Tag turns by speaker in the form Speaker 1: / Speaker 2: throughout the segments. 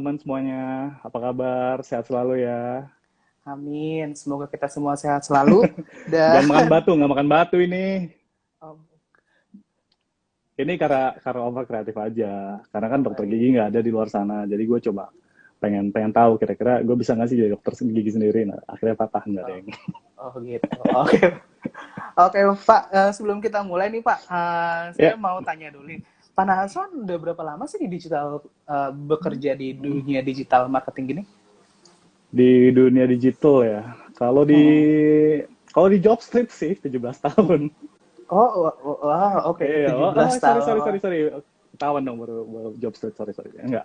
Speaker 1: teman-teman semuanya. Apa kabar? Sehat selalu ya.
Speaker 2: Amin. Semoga kita semua sehat selalu.
Speaker 1: Jangan makan
Speaker 2: Dan
Speaker 1: batu, nggak makan batu ini.
Speaker 2: oh,
Speaker 1: Ini karena over kreatif aja. Karena kan dokter
Speaker 2: baik.
Speaker 1: gigi nggak ada di luar sana. Jadi gue coba pengen pengen tahu kira-kira gue bisa nggak sih jadi dokter gigi sendiri. Nah, akhirnya patah nggak ada
Speaker 2: Oh,
Speaker 1: yang.
Speaker 2: oh gitu. Oke. Oke, Pak. Sebelum kita mulai nih, Pak, saya
Speaker 1: Ya,
Speaker 2: mau tanya dulu nih. Pak Nason udah berapa lama sih di digital bekerja di dunia digital marketing gini?
Speaker 1: di dunia digital ya. Kalau di
Speaker 2: Mm-mm.
Speaker 1: kalau di job street sih 17 tahun.
Speaker 2: Oh, wah, oke.
Speaker 1: Iya, oh,
Speaker 2: 17
Speaker 1: sorry.
Speaker 2: tahun.
Speaker 1: Ketahuan dong baru job street, sorry. Enggak.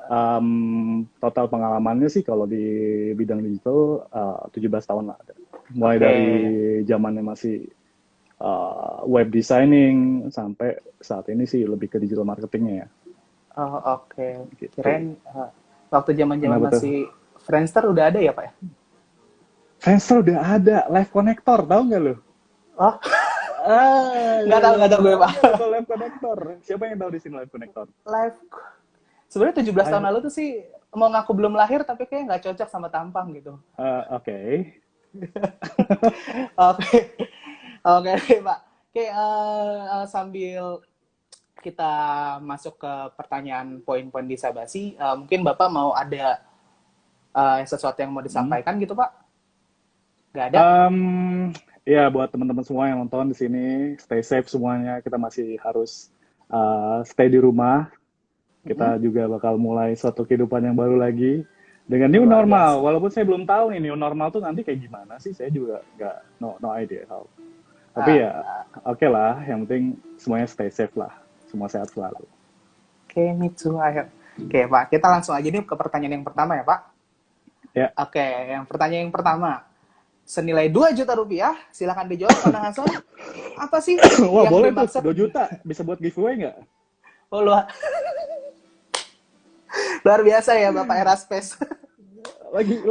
Speaker 2: Uh,
Speaker 1: Total pengalamannya sih kalau di bidang digital 17 tahun lah ada. Mulai
Speaker 2: oke.
Speaker 1: dari zamannya masih web designing sampai saat ini sih lebih ke digital marketingnya ya.
Speaker 2: Oh, oke.
Speaker 1: Gitu.
Speaker 2: Kirain waktu zaman-zaman
Speaker 1: Kenapa tuh?
Speaker 2: masih Friendster udah ada ya, Pak ya?
Speaker 1: Friendster udah ada, live connector, tahu nggak lo?
Speaker 2: Oh, nggak tahu gue, Pak.
Speaker 1: Iya betul live connector. Siapa yang tahu di sini live connector?
Speaker 2: Live sebenarnya 17 tahun
Speaker 1: Live,
Speaker 2: lalu tuh sih mau ngaku belum lahir tapi kayak nggak cocok sama tampang gitu.
Speaker 1: oke.
Speaker 2: Oke, oke Pak. Oke, sambil kita masuk ke pertanyaan poin-poin di Sabasi, mungkin Bapak mau ada sesuatu yang mau
Speaker 1: Hmm.
Speaker 2: disampaikan gitu Pak? Nggak ada?
Speaker 1: Um, ya buat teman-teman semua yang nonton di sini, stay safe semuanya. Kita masih harus stay di rumah.
Speaker 2: Mm-mm.
Speaker 1: Kita juga bakal mulai suatu kehidupan yang baru lagi dengan new
Speaker 2: Luar
Speaker 1: normal.
Speaker 2: biasa.
Speaker 1: Walaupun saya belum tahu nih new normal tuh nanti kayak gimana sih. Saya juga nggak no idea how. Tapi ya
Speaker 2: Ah,
Speaker 1: oke lah. Yang penting semuanya stay safe lah. Semua sehat selalu.
Speaker 2: oke, me too. Ayo. Oke Pak, kita langsung aja nih ke pertanyaan yang pertama ya Pak.
Speaker 1: Ya,
Speaker 2: Oke, yang pertanyaan yang pertama. Senilai 2 juta rupiah, silakan dijawab Pak Hasan. Apa sih
Speaker 1: wah
Speaker 2: yang
Speaker 1: boleh tuh
Speaker 2: dimaksud?
Speaker 1: 2 juta bisa buat giveaway nggak?
Speaker 2: Oh, luar biasa ya Bapak Eraspace.
Speaker 1: Lagi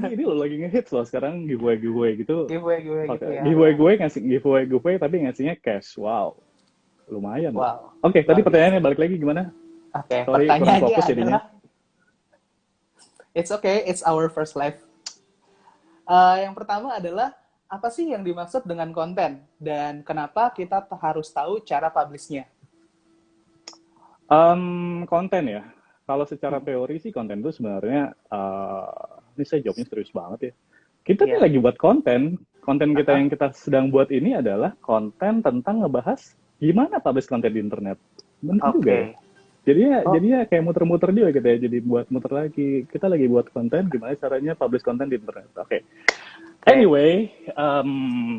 Speaker 1: ini loh lagi ngehits loh sekarang giveaway gitu.
Speaker 2: Giveaway gitu
Speaker 1: Oke,
Speaker 2: ya. Luar.
Speaker 1: giveaway tapi ngasihnya cash. Wow, lumayan loh.
Speaker 2: Wow,
Speaker 1: Oke, tadi
Speaker 2: luar biasa.
Speaker 1: pertanyaannya balik lagi gimana?
Speaker 2: Oke,
Speaker 1: Sorry, kurang
Speaker 2: pertanyaannya
Speaker 1: fokus jadinya.
Speaker 2: adalah, it's okay, it's our first life. Yang pertama adalah, apa sih yang dimaksud dengan konten? Dan kenapa kita harus tahu cara publish-nya?
Speaker 1: Konten ya. Kalau secara teori sih konten itu sebenarnya, ini saya jawabnya serius banget ya. Kita nih
Speaker 2: Ya.
Speaker 1: lagi buat konten. Konten kita
Speaker 2: Uh-uh.
Speaker 1: yang kita sedang buat ini adalah konten tentang ngebahas gimana publish konten di internet. Benar juga ya.
Speaker 2: Oke.
Speaker 1: Jadinya,
Speaker 2: Oh,
Speaker 1: jadinya kayak muter-muter juga gitu ya. Jadi buat muter lagi. Kita lagi buat konten, gimana caranya publish konten di internet. Oke.
Speaker 2: oke.
Speaker 1: Anyway,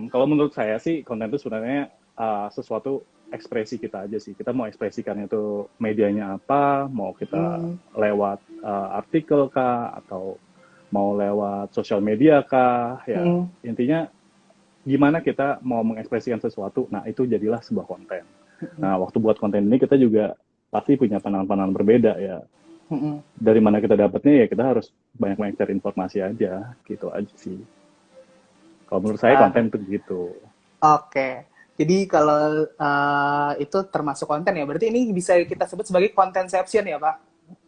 Speaker 1: kalau menurut saya sih konten itu sebenarnya sesuatu ekspresi kita aja sih. Kita mau ekspresikannya itu medianya apa, mau kita
Speaker 2: Hmm,
Speaker 1: lewat artikel kah, atau mau lewat sosial media kah, ya
Speaker 2: hmm.
Speaker 1: intinya gimana kita mau mengekspresikan sesuatu, nah itu jadilah sebuah konten. Nah, waktu buat konten ini kita juga pasti punya pandangan-pandangan berbeda ya.
Speaker 2: Hmm.
Speaker 1: Dari mana kita dapatnya ya kita harus banyak-banyak cari informasi aja, gitu aja sih. Kalau menurut saya
Speaker 2: Ah,
Speaker 1: konten tuh gitu.
Speaker 2: oke. Jadi kalau itu termasuk konten ya, berarti ini bisa kita sebut sebagai contenception ya Pak?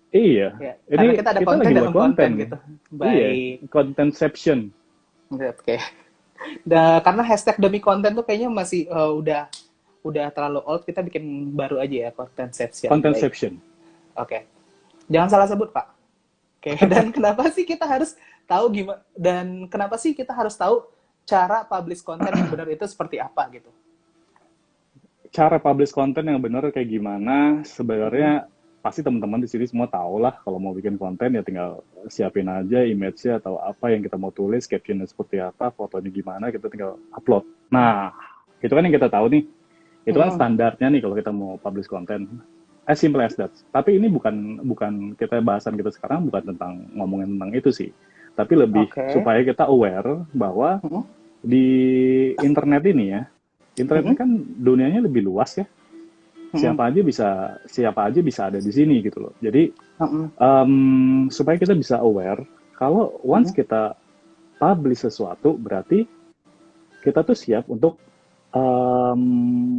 Speaker 1: Iya,
Speaker 2: Ya, karena
Speaker 1: ini
Speaker 2: kita ada
Speaker 1: kita
Speaker 2: konten
Speaker 1: lagi buat
Speaker 2: dalam konten
Speaker 1: konten.
Speaker 2: gitu.
Speaker 1: Iya,
Speaker 2: Baik.
Speaker 1: contentception.
Speaker 2: Oke. Karena hashtag demi konten tuh kayaknya masih udah terlalu old, kita bikin baru aja ya, contentception. Baik.
Speaker 1: Contentception.
Speaker 2: Oke. Jangan salah sebut, Pak. Oke. Dan kenapa sih kita harus tahu gimana, dan kenapa sih kita harus tahu cara publish konten yang benar itu seperti apa gitu?
Speaker 1: Cara publish konten yang benar kayak gimana?
Speaker 2: Mm-mm.
Speaker 1: Sebenarnya pasti teman-teman di sini semua tahu lah kalau mau bikin konten ya tinggal siapin aja image-nya atau apa yang kita mau tulis, captionnya seperti apa, fotonya gimana, kita tinggal upload. Nah, itu kan yang kita tahu nih. Itu kan
Speaker 2: Mm-mm.
Speaker 1: standarnya nih kalau kita mau publish konten. As simple as that. Tapi ini bukan bukan kita bahasan kita sekarang bukan tentang ngomongin tentang itu sih. Tapi lebih
Speaker 2: Oke.
Speaker 1: supaya kita aware bahwa
Speaker 2: Mm-mm.
Speaker 1: di internet ini ya, internet ini
Speaker 2: Mm-mm.
Speaker 1: kan dunianya lebih luas ya.
Speaker 2: Mm-mm.
Speaker 1: Siapa aja bisa ada di sini gitu loh. Jadi
Speaker 2: Mm-mm.
Speaker 1: supaya kita bisa aware kalau once
Speaker 2: Mm-mm.
Speaker 1: kita publish sesuatu berarti kita tuh siap untuk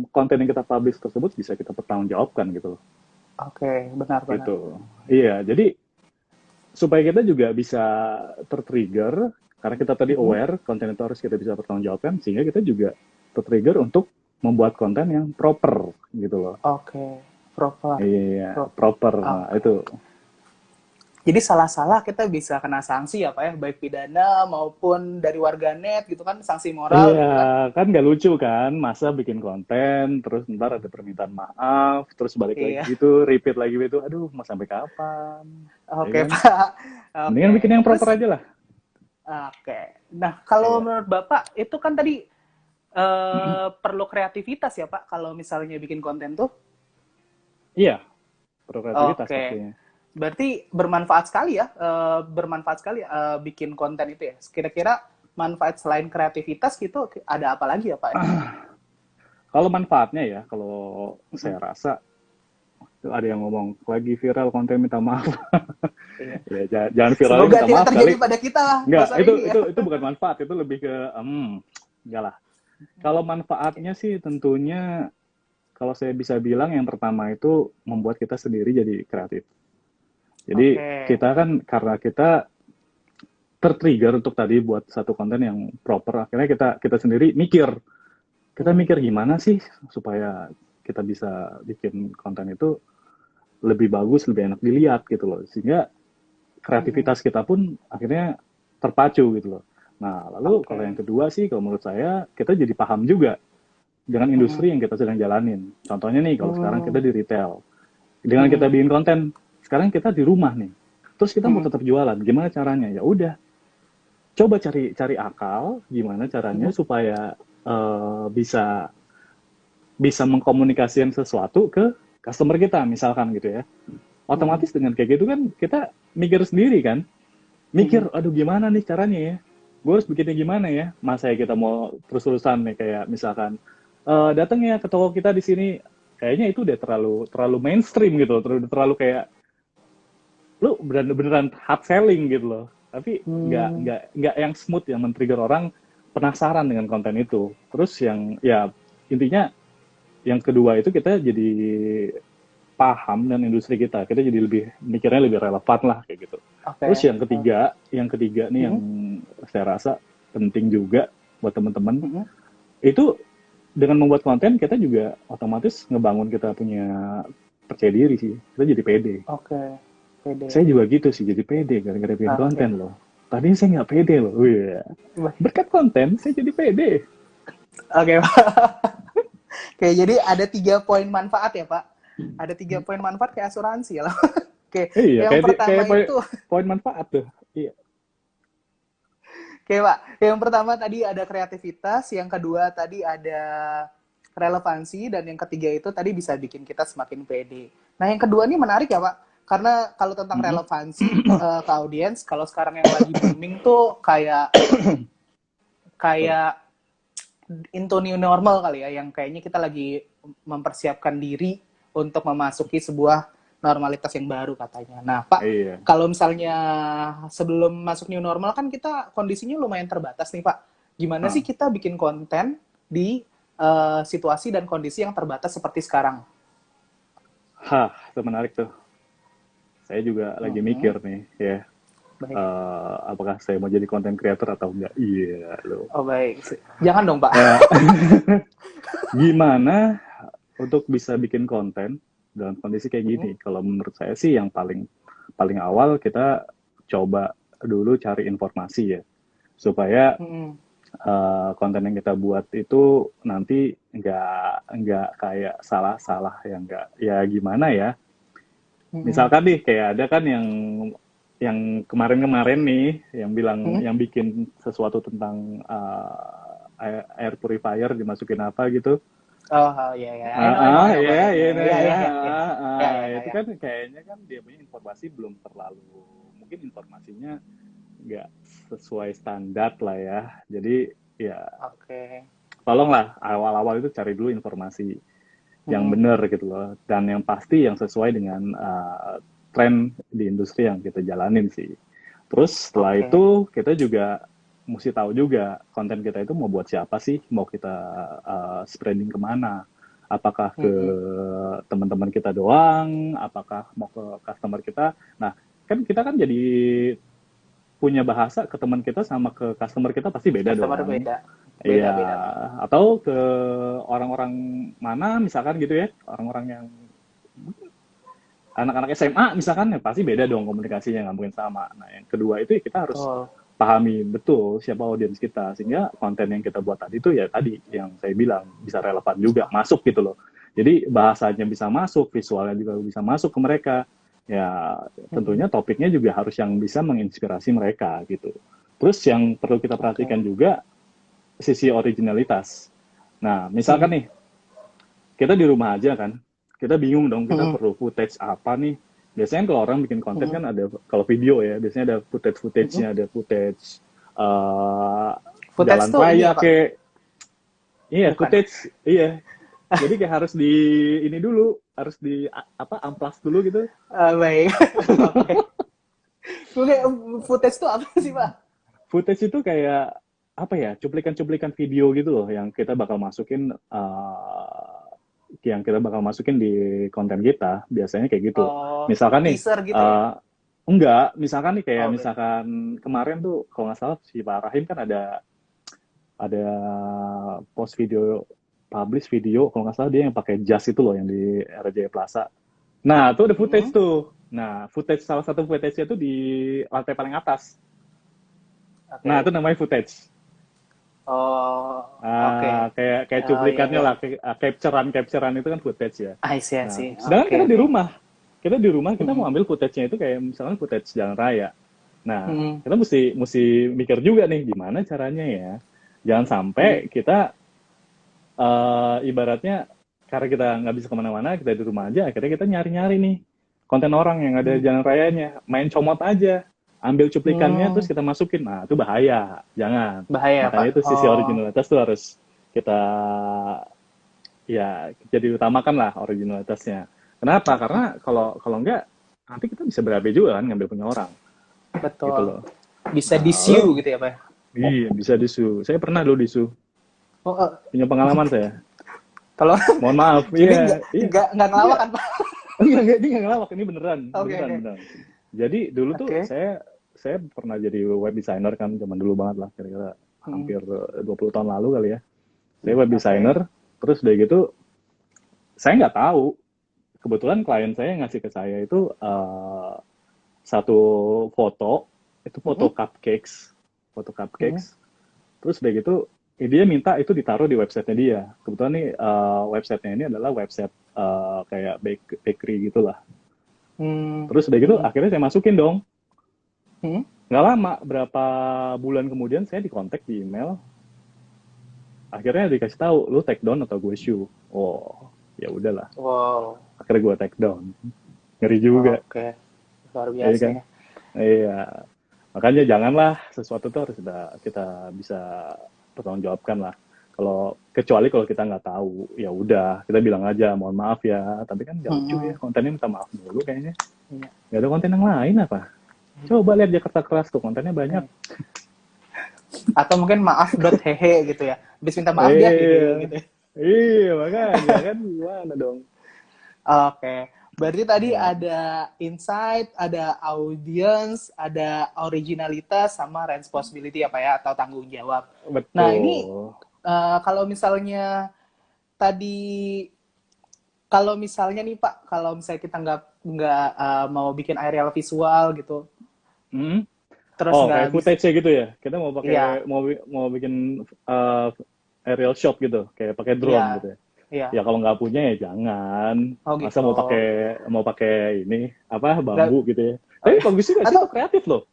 Speaker 1: konten yang kita publish tersebut bisa kita pertanggungjawabkan gitu loh.
Speaker 2: Oke, benar-benar.
Speaker 1: Gitu. Iya, jadi supaya kita juga bisa tertrigger, karena kita tadi
Speaker 2: Mhm.
Speaker 1: aware konten itu harus kita bisa pertanggungjawabkan, sehingga kita juga tertrigger untuk membuat konten yang proper gitu loh.
Speaker 2: Oke, proper.
Speaker 1: Iya,
Speaker 2: Proper.
Speaker 1: proper. Nah,
Speaker 2: Oke.
Speaker 1: itu.
Speaker 2: Jadi salah-salah kita bisa kena sanksi ya Pak ya, baik pidana maupun dari warganet gitu kan, sanksi moral
Speaker 1: Iya,
Speaker 2: gitu kan.
Speaker 1: kan nggak lucu kan, masa bikin konten, terus ntar ada permintaan maaf, terus balik lagi
Speaker 2: Iya.
Speaker 1: gitu, repeat lagi gitu, aduh mau sampai kapan, ya
Speaker 2: Oke
Speaker 1: kan?
Speaker 2: Pak.
Speaker 1: Mendingan bikin
Speaker 2: Oke.
Speaker 1: yang
Speaker 2: Terus
Speaker 1: proper aja lah.
Speaker 2: oke. Nah, kalau
Speaker 1: Iya,
Speaker 2: menurut Bapak itu kan tadi perlu kreativitas ya Pak kalau misalnya bikin konten tuh.
Speaker 1: iya, perlu kreativitas
Speaker 2: Oke.
Speaker 1: pastinya.
Speaker 2: Berarti bermanfaat sekali ya, bermanfaat sekali bikin konten itu ya. Kira-kira manfaat selain kreativitas gitu ada apa lagi ya Pak ya?
Speaker 1: Kalau manfaatnya ya, kalau
Speaker 2: Mhm.
Speaker 1: saya rasa ada yang ngomong lagi viral konten minta maaf.
Speaker 2: Iya.
Speaker 1: Ya, jangan viralnya
Speaker 2: Semoga
Speaker 1: minta
Speaker 2: tidak
Speaker 1: maaf
Speaker 2: terjadi
Speaker 1: kali.
Speaker 2: pada kita
Speaker 1: Enggak,
Speaker 2: masa
Speaker 1: itu
Speaker 2: ini ya.
Speaker 1: itu itu bukan manfaat, itu lebih ke enggak lah. Kalau
Speaker 2: Oke.
Speaker 1: manfaatnya sih tentunya kalau saya bisa bilang yang pertama itu membuat kita sendiri jadi kreatif. Jadi
Speaker 2: Oke.
Speaker 1: kita kan karena kita tertrigger untuk tadi buat satu konten yang proper, akhirnya kita kita sendiri mikir, kita
Speaker 2: Hmm.
Speaker 1: mikir gimana sih supaya kita bisa bikin konten itu lebih bagus, lebih enak dilihat gitu loh. Sehingga
Speaker 2: Hmm.
Speaker 1: kreativitas kita pun akhirnya terpacu gitu loh. Nah, lalu kalau yang
Speaker 2: Oke.
Speaker 1: kedua sih, kalau menurut saya, kita jadi paham juga dengan
Speaker 2: Hmm.
Speaker 1: industri yang kita sedang jalanin. Contohnya nih, kalau sekarang kita
Speaker 2: Hmm.
Speaker 1: di retail. Dengan kita
Speaker 2: Hmm.
Speaker 1: bikin konten, sekarang kita di rumah nih. Terus kita mau
Speaker 2: Hmm.
Speaker 1: tetap jualan, gimana caranya? Ya udah, coba cari cari akal, gimana caranya
Speaker 2: Hmm.
Speaker 1: supaya bisa bisa mengkomunikasikan sesuatu ke customer kita, misalkan gitu ya.
Speaker 2: Hmm.
Speaker 1: Otomatis dengan kayak gitu kan, kita mikir sendiri kan,
Speaker 2: Hmm.
Speaker 1: mikir, aduh gimana nih caranya ya, gue harus bikinnya gimana ya, masa ya kita mau terus-terusan nih kayak misalkan datang ya ke toko kita di sini, kayaknya itu udah terlalu terlalu mainstream gitu, terlalu kayak lu beneran hard selling gitu loh, tapi
Speaker 2: Hmm.
Speaker 1: nggak yang smooth yang men-trigger orang penasaran dengan konten itu. Terus yang ya intinya yang kedua itu kita jadi paham dan industri kita jadi lebih mikirnya lebih relevan lah kayak gitu. Terus
Speaker 2: Oke.
Speaker 1: yang ketiga nih yang
Speaker 2: Hmm.
Speaker 1: saya rasa penting juga buat teman-teman
Speaker 2: Hmm.
Speaker 1: itu dengan membuat konten kita juga otomatis ngebangun kita punya percaya diri sih. Kita jadi pede.
Speaker 2: Oke.
Speaker 1: Saya
Speaker 2: Pede.
Speaker 1: juga gitu sih jadi pede gara-gara bikin konten
Speaker 2: Oke.
Speaker 1: loh. Tadinya saya nggak pede loh. Wih,
Speaker 2: Baik.
Speaker 1: berkat konten saya jadi pede.
Speaker 2: Oke Pak. Oke, jadi ada 3 poin manfaat ya Pak. Ada 3 poin manfaat kayak asuransi ya. Oke,
Speaker 1: Iya,
Speaker 2: yang
Speaker 1: kayak
Speaker 2: pertama
Speaker 1: poin,
Speaker 2: itu,
Speaker 1: poin manfaat tuh. Iya.
Speaker 2: oke Pak, yang pertama tadi ada kreativitas, yang kedua tadi ada relevansi, dan yang ketiga itu tadi bisa bikin kita semakin pede. Nah, yang kedua ini menarik ya Pak, karena kalau tentang
Speaker 1: Mm-mm.
Speaker 2: relevansi ke audiens, kalau sekarang yang lagi booming tuh kayak
Speaker 1: Sorry.
Speaker 2: kayak into new normal kali ya, yang kayaknya kita lagi mempersiapkan diri untuk memasuki sebuah normalitas yang baru katanya. Nah, Pak,
Speaker 1: Iya.
Speaker 2: kalau misalnya sebelum masuk new normal kan kita kondisinya lumayan terbatas nih, Pak. Gimana sih
Speaker 1: Ah.
Speaker 2: kita bikin konten di situasi dan kondisi yang terbatas seperti sekarang?
Speaker 1: Hah, itu menarik tuh. Saya juga lagi
Speaker 2: Mhm.
Speaker 1: mikir nih, ya.
Speaker 2: Baik.
Speaker 1: Apakah saya mau jadi content creator atau enggak? Iya, loh.
Speaker 2: Oh, baik. Jangan dong, Pak.
Speaker 1: Ya, gimana untuk bisa bikin konten dalam kondisi kayak
Speaker 2: Mhm.
Speaker 1: gini? Kalau menurut saya sih yang paling paling awal kita coba dulu cari informasi ya, supaya
Speaker 2: Mhm.
Speaker 1: konten yang kita buat itu nanti nggak kayak salah-salah yang nggak ya gimana ya.
Speaker 2: Mhm.
Speaker 1: Misalkan nih kayak ada kan yang kemarin-kemarin nih yang bilang
Speaker 2: Mhm.
Speaker 1: yang bikin sesuatu tentang air purifier dimasukin apa gitu.
Speaker 2: Oh, oh, ya, ya. I know
Speaker 1: Ya,
Speaker 2: bangetnya.
Speaker 1: ya,
Speaker 2: Ya,
Speaker 1: ya,
Speaker 2: ya, ya, ya. Ya, ya, ya,
Speaker 1: itu
Speaker 2: ya.
Speaker 1: kan kayaknya kan dia punya informasi belum terlalu, mungkin informasinya nggak sesuai standar lah ya. Jadi ya
Speaker 2: Oke.
Speaker 1: tolonglah awal-awal itu cari dulu informasi yang
Speaker 2: Mhm.
Speaker 1: benar gitu loh, dan yang pasti yang sesuai dengan tren di industri yang kita jalanin sih. Terus setelah
Speaker 2: Oke.
Speaker 1: itu kita juga mesti tahu juga konten kita itu mau buat siapa sih, mau kita spreading kemana, apakah ke
Speaker 2: Mhm.
Speaker 1: teman-teman kita doang, apakah mau ke customer kita. Nah, kan kita kan jadi punya bahasa ke teman kita sama ke customer kita pasti beda
Speaker 2: Customer
Speaker 1: dong.
Speaker 2: beda.
Speaker 1: Iya,
Speaker 2: Beda.
Speaker 1: atau ke orang-orang mana misalkan gitu ya, orang-orang yang anak-anak SMA misalkan, ya pasti beda dong komunikasinya, nggak mungkin sama. Nah, yang kedua itu ya kita harus
Speaker 2: Betul.
Speaker 1: pahami betul siapa audiens kita, sehingga konten yang kita buat tadi itu ya tadi yang saya bilang bisa relevan juga, masuk gitu loh. Jadi bahasanya bisa masuk, visualnya juga bisa masuk ke mereka. Ya tentunya topiknya juga harus yang bisa menginspirasi mereka gitu. Terus yang perlu kita perhatikan juga sisi originalitas. Nah, misalkan nih, kita di rumah aja kan, kita bingung dong, kita perlu footage apa nih. Biasanya kalau orang bikin konten kan ada, kalau video ya, biasanya ada footage-nya, ada footage
Speaker 2: Footage
Speaker 1: jalan
Speaker 2: tuh ini
Speaker 1: raya
Speaker 2: apa?
Speaker 1: kayak, iya
Speaker 2: Bukan.
Speaker 1: footage, iya. Jadi kayak harus di ini dulu, harus di amplas dulu gitu.
Speaker 2: Baik. Oke. Oke, footage itu apa sih, Pak?
Speaker 1: Footage itu kayak apa ya, cuplikan-cuplikan video gitu loh yang kita bakal masukin di konten kita, biasanya kayak gitu.
Speaker 2: Oh,
Speaker 1: Misalkan nih,
Speaker 2: teaser gitu ya?
Speaker 1: enggak, misalkan nih kayak
Speaker 2: Oke.
Speaker 1: misalkan kemarin tuh kalau nggak salah si Pak Rahim kan ada post video, publish video kalau nggak salah dia yang pakai jas itu loh yang di RJ Plaza. Nah, tuh ada footage tuh. Nah, salah satu footage-nya tuh di lantai paling atas. Nah,
Speaker 2: Oke.
Speaker 1: itu namanya footage.
Speaker 2: Oh, oke.
Speaker 1: Kayak
Speaker 2: Oh, iya,
Speaker 1: cuplikannya
Speaker 2: iya.
Speaker 1: lah, capturean itu kan footage ya.
Speaker 2: I see, I
Speaker 1: Nah,
Speaker 2: see.
Speaker 1: sedangkan
Speaker 2: Oke,
Speaker 1: kita di
Speaker 2: oke.
Speaker 1: rumah, kita mau ambil footage-nya itu kayak misalnya footage jalan raya. Nah, kita mesti mikir juga nih gimana caranya ya. Jangan sampai kita ibaratnya karena kita nggak bisa kemana-mana, kita di rumah aja, akhirnya kita nyari-nyari nih konten orang yang ada di jalan rayanya, main comot aja, ambil cuplikannya terus kita masukin, nah itu bahaya, jangan.
Speaker 2: Bahaya,
Speaker 1: Makanya
Speaker 2: Pak.
Speaker 1: itu sisi
Speaker 2: Oh,
Speaker 1: originalitas tuh harus kita ya jadi utamakan lah originalitasnya. Kenapa? Karena kalau kalau enggak nanti kita bisa berabe juga kan ngambil punya orang gitu
Speaker 2: betul.
Speaker 1: loh.
Speaker 2: Bisa
Speaker 1: Nah,
Speaker 2: disu gitu ya, Pak?
Speaker 1: iya bisa disu. Saya pernah dulu disu.
Speaker 2: Oh,
Speaker 1: Punya pengalaman saya.
Speaker 2: kalau
Speaker 1: Mohon maaf.
Speaker 2: ini
Speaker 1: Iya, iya.
Speaker 2: nggak ngelawak
Speaker 1: Enggak,
Speaker 2: kan, Pak?
Speaker 1: enggak, ini enggak ngelawak, ini beneran,
Speaker 2: Oke,
Speaker 1: beneran,
Speaker 2: oke.
Speaker 1: beneran. Jadi dulu tuh
Speaker 2: Oke.
Speaker 1: saya pernah jadi web designer kan zaman dulu banget lah, kira-kira hampir 20 tahun lalu kali ya. Saya web designer, terus udah gitu saya nggak tahu. Kebetulan klien saya ngasih ke saya itu satu foto, itu foto cupcakes. Terus udah gitu dia minta itu ditaruh di websitenya dia. Kebetulan nih websitenya ini adalah website kayak bakery gitulah. Terus udah gitu akhirnya saya masukin dong. Nggak lama, berapa bulan kemudian saya dikontak di email. Akhirnya dikasih tahu, lu take down atau gue shoe. Oh, ya udahlah.
Speaker 2: Wow.
Speaker 1: Akhirnya gue take down. Ngeri juga.
Speaker 2: Oke. Luar
Speaker 1: Iya
Speaker 2: biasa
Speaker 1: kan?
Speaker 2: ya.
Speaker 1: Iya. Makanya janganlah sesuatu tuh harus kita bisa pertanggungjawabkan lah. Kecuali kalau kita nggak tahu, ya udah kita bilang aja mohon maaf ya. Tapi kan nggak lucu ya kontennya minta maaf dulu kayaknya.
Speaker 2: Iya.
Speaker 1: Nggak ada konten yang lain apa? Coba lihat Jakarta Keras tuh kontennya banyak.
Speaker 2: Atau mungkin maaf.hehe gitu ya. Habis minta maaf dia video gitu.
Speaker 1: Iya, makanya kan gimana dong?
Speaker 2: Oke. Berarti tadi ada insight, ada audience, ada originalitas, sama responsibility apa ya, atau tanggung jawab.
Speaker 1: Betul.
Speaker 2: Nah ini kalau misalnya tadi, kalau misalnya nih Pak, kalau misalnya kita nggak mau bikin aerial visual gitu, terus
Speaker 1: kayak footage-nya gitu ya. Kita mau pakai
Speaker 2: Iya.
Speaker 1: mau bikin aerial shot gitu, kayak pakai drone
Speaker 2: Iya.
Speaker 1: gitu ya.
Speaker 2: Iya.
Speaker 1: Ya kalau nggak punya ya jangan.
Speaker 2: Oh,
Speaker 1: Masa
Speaker 2: gitu.
Speaker 1: mau pakai ini apa bambu gitu ya. Tapi bagus juga sih,
Speaker 2: Atau
Speaker 1: itu kreatif loh.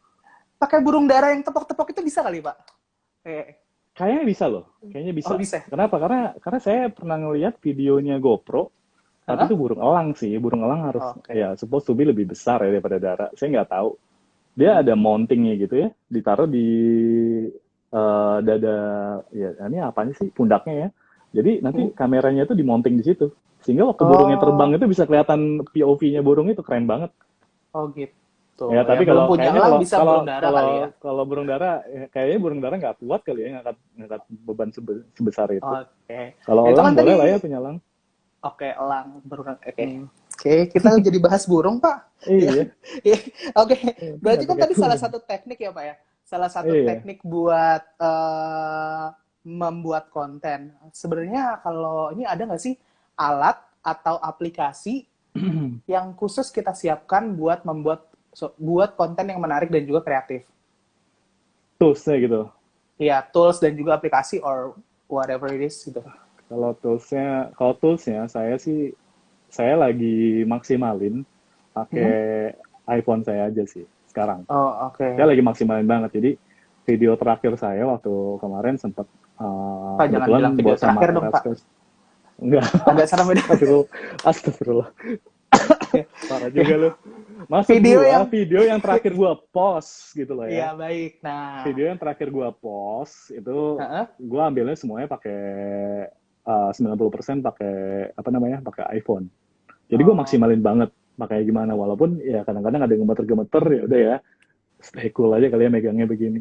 Speaker 2: pakai burung dara yang tepok-tepok itu bisa kali Pak?
Speaker 1: Kayaknya bisa loh. Kayaknya bisa.
Speaker 2: Oh, bisa.
Speaker 1: Kenapa? Karena saya pernah ngelihat videonya GoPro. Tapi itu burung elang sih. Burung elang harus ya supposed to be lebih besar ya daripada dara. Saya nggak tahu. Dia ada mountingnya gitu ya. Ditaruh di dada ya ini apanya sih pundaknya ya. Jadi nanti kameranya itu dimonting di situ. Sehingga waktu burungnya terbang itu bisa kelihatan POV-nya burung itu keren banget.
Speaker 2: Oh gitu.
Speaker 1: Ya, tapi
Speaker 2: belum
Speaker 1: kalau
Speaker 2: punya
Speaker 1: kayaknya
Speaker 2: elang bisa burung dara kali ya.
Speaker 1: Kalau burung dara kayaknya burung dara nggak kuat kali ya ngangkat beban sebesar itu.
Speaker 2: Oke.
Speaker 1: Kalau
Speaker 2: Itu
Speaker 1: elang
Speaker 2: kan
Speaker 1: boleh
Speaker 2: tadi
Speaker 1: lah ya punya elang.
Speaker 2: Oke, elang burung. Oke. Oke, kita jadi bahas burung, Pak. Ya.
Speaker 1: Iya.
Speaker 2: Ya. Oke, berarti
Speaker 1: Nggak
Speaker 2: kan
Speaker 1: pakai
Speaker 2: tadi salah
Speaker 1: burung.
Speaker 2: satu teknik ya, Pak ya. Salah satu
Speaker 1: Iya.
Speaker 2: teknik buat membuat konten. Sebenarnya kalau ini ada nggak sih alat atau aplikasi yang khusus kita siapkan buat buat konten yang menarik dan juga kreatif?
Speaker 1: Toolsnya gitu.
Speaker 2: Ya, tools dan juga aplikasi or whatever it is gitu.
Speaker 1: Kalau toolsnya saya lagi maksimalin pakai
Speaker 2: Hmm?
Speaker 1: iPhone saya aja sih sekarang.
Speaker 2: Oh, oke.
Speaker 1: Saya lagi maksimalin banget. Jadi video terakhir saya waktu kemarin sempat
Speaker 2: Pak, jangan
Speaker 1: kebetulan
Speaker 2: bilang video
Speaker 1: buat sama
Speaker 2: terakhir dong, Pak.
Speaker 1: Rascals. Enggak,
Speaker 2: Agak serem ini.
Speaker 1: astagfirullah, astagfirullah. Parah juga lu. Maksud
Speaker 2: Video
Speaker 1: gua
Speaker 2: yang
Speaker 1: video yang terakhir gua post gitu loh
Speaker 2: Iya,
Speaker 1: ya.
Speaker 2: baik. Nah,
Speaker 1: Video yang terakhir gua post itu
Speaker 2: heeh.
Speaker 1: gua ambilnya semuanya pakai 90% pakai apa namanya? Pakai iPhone. Jadi gua
Speaker 2: Oh,
Speaker 1: maksimalin banget pakai gimana walaupun ya kadang-kadang ada yang gemeter-gemeter ya udah ya. Stay cool aja kali ya megangnya begini.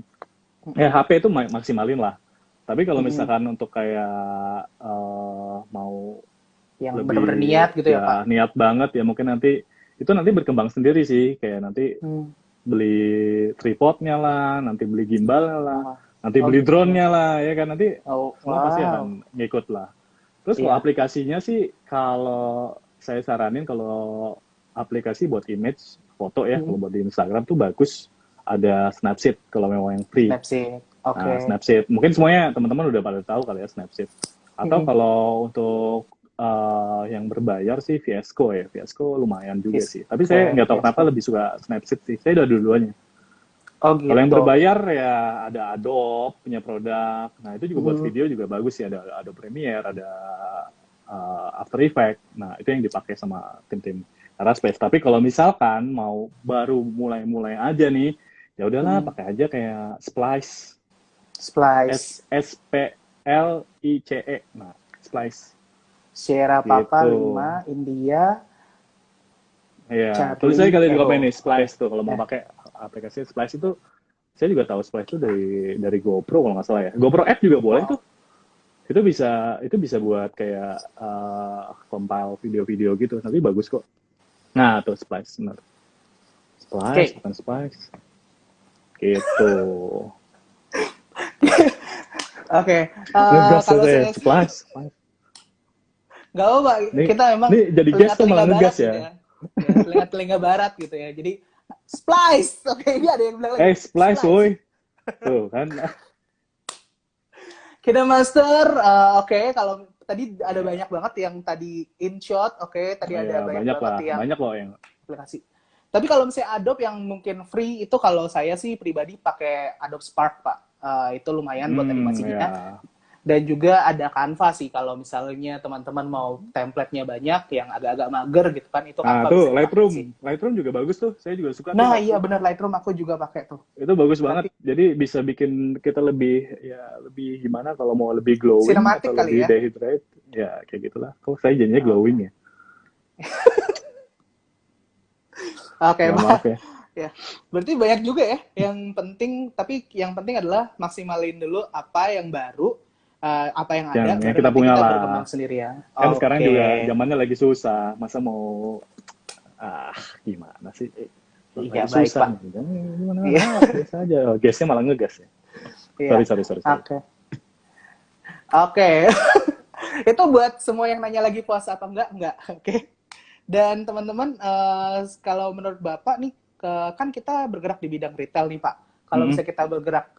Speaker 1: Ya
Speaker 2: mm-mm,
Speaker 1: HP itu maksimalin lah. Tapi kalau
Speaker 2: mm-mm.
Speaker 1: misalkan untuk kayak mau
Speaker 2: Yang benar-benar
Speaker 1: lebih
Speaker 2: niat gitu ya, Pak.
Speaker 1: ya niat banget ya mungkin nanti berkembang sendiri sih kayak nanti
Speaker 2: Hmm.
Speaker 1: beli tripodnya lah, nanti beli gimbalnya lah,
Speaker 2: Oh,
Speaker 1: nanti
Speaker 2: oh
Speaker 1: beli
Speaker 2: gitu.
Speaker 1: drone-nya lah, ya kan nanti
Speaker 2: Oh,
Speaker 1: semua pasti
Speaker 2: wow.
Speaker 1: akan ngikut lah. Terus kalau
Speaker 2: Iya.
Speaker 1: aplikasinya sih, kalau saya saranin kalau aplikasi buat image, foto ya,
Speaker 2: Mm-mm.
Speaker 1: kalau buat di Instagram tuh bagus ada Snapseed kalau memang yang free.
Speaker 2: Snapseed.
Speaker 1: Nah,
Speaker 2: Oke.
Speaker 1: Snapseed, mungkin semuanya teman-teman udah pada tahu kali ya Snapseed. Atau
Speaker 2: Mm-mm.
Speaker 1: kalau untuk yang berbayar sih Viesco ya, Viesco lumayan juga sih. Tapi saya
Speaker 2: Oke,
Speaker 1: nggak tahu kenapa
Speaker 2: Fiasco.
Speaker 1: lebih suka Snapseed sih. Saya udah dua-duanya.
Speaker 2: Oh
Speaker 1: Kalau yang
Speaker 2: gitu.
Speaker 1: berbayar ya ada Adobe punya produk. Nah itu juga buat
Speaker 2: Hmm.
Speaker 1: video juga bagus sih. Ada Adobe Premiere, ada After Effects. Nah itu yang dipakai sama tim-tim Aerospace. Tapi kalau misalkan mau baru mulai-mulai aja nih, ya udahlah
Speaker 2: Hmm.
Speaker 1: pakai aja kayak Splice.
Speaker 2: Splice.
Speaker 1: Splice. Nah, Splice
Speaker 2: Sierra Papa
Speaker 1: gitu.
Speaker 2: 5 India
Speaker 1: Ya, tulis aja
Speaker 2: Charlie
Speaker 1: kali di komen
Speaker 2: Echo.
Speaker 1: nih
Speaker 2: Oke.
Speaker 1: Splice tuh kalau mau
Speaker 2: Ya.
Speaker 1: pakai aplikasi Splice itu. Saya juga tahu Splice itu dari GoPro kalau nggak salah ya. GoPro App juga boleh tuh.
Speaker 2: Wow.
Speaker 1: Itu bisa buat kayak compile video-video gitu. Nanti bagus kok. Nah, tuh Splice benar. Splice
Speaker 2: Oke.
Speaker 1: bukan Splice. Gitu.
Speaker 2: Oke.
Speaker 1: Ngegas
Speaker 2: Kalau
Speaker 1: saya.
Speaker 2: saya sih
Speaker 1: Splice.
Speaker 2: nggak apa-apa.
Speaker 1: Nih,
Speaker 2: Kita memang
Speaker 1: nih jadi guest tuh
Speaker 2: telinga-telinga
Speaker 1: malah
Speaker 2: barat
Speaker 1: ngegas
Speaker 2: gitu
Speaker 1: ya.
Speaker 2: ya. Ya, telinga-telinga barat gitu ya. Jadi Splice. Oke, ini ada yang bilang lagi.
Speaker 1: Splice,
Speaker 2: Splice.
Speaker 1: woi. Tuh kan.
Speaker 2: Kita master. Oke, kalau tadi ada banyak banget yang tadi InShot. Oke, tadi ada
Speaker 1: Ya,
Speaker 2: banyak
Speaker 1: banyak
Speaker 2: banget
Speaker 1: lah.
Speaker 2: yang
Speaker 1: Banyak loh yang.
Speaker 2: aplikasi. Tapi kalau misalnya Adobe yang mungkin free itu kalau saya sih pribadi pakai Adobe Spark, Pak. Itu lumayan buat animasinya.
Speaker 1: Ya.
Speaker 2: Dan juga ada Canva sih kalau misalnya teman-teman mau template-nya banyak yang agak-agak mager gitu kan, itu
Speaker 1: Nah,
Speaker 2: Canva
Speaker 1: tuh
Speaker 2: bisa dipakai
Speaker 1: Lightroom.
Speaker 2: sih.
Speaker 1: Lightroom juga bagus tuh. Saya juga suka tuh
Speaker 2: Nah, iya
Speaker 1: Lightroom.
Speaker 2: bener Lightroom aku juga pakai tuh.
Speaker 1: Itu bagus banget.
Speaker 2: Berarti
Speaker 1: Jadi bisa bikin kita lebih gimana kalau mau lebih glowing atau
Speaker 2: sinematik kali
Speaker 1: lebih
Speaker 2: ya.
Speaker 1: dehydrate. Ya, kayak gitulah. Kok saya jadinya
Speaker 2: Oke.
Speaker 1: glowing ya?
Speaker 2: Oke,
Speaker 1: Ya,
Speaker 2: Pak.
Speaker 1: maaf ya.
Speaker 2: Ya. Berarti banyak juga ya yang penting, tapi yang penting adalah maksimalin dulu apa yang baru, apa yang ada,
Speaker 1: Yang
Speaker 2: baru
Speaker 1: kita
Speaker 2: nanti
Speaker 1: punya
Speaker 2: kita
Speaker 1: lah.
Speaker 2: berkembang sendiri ya.
Speaker 1: Kan sekarang
Speaker 2: Oke.
Speaker 1: juga zamannya lagi susah. Masa mau gimana sih?
Speaker 2: Iya,
Speaker 1: Lagi
Speaker 2: baik,
Speaker 1: susah
Speaker 2: Pak.
Speaker 1: nih. Gimana?
Speaker 2: Iya.
Speaker 1: Biasa aja. Gasnya malah ngegas ya.
Speaker 2: Iya.
Speaker 1: Sorry.
Speaker 2: Oke. Oke. Itu buat semua yang nanya lagi puasa apa enggak? Enggak. Oke. Dan teman-teman, kalau menurut Bapak nih, kan kita bergerak di bidang retail nih Pak. Kalau
Speaker 1: Mm-mm.
Speaker 2: bisa kita bergerak,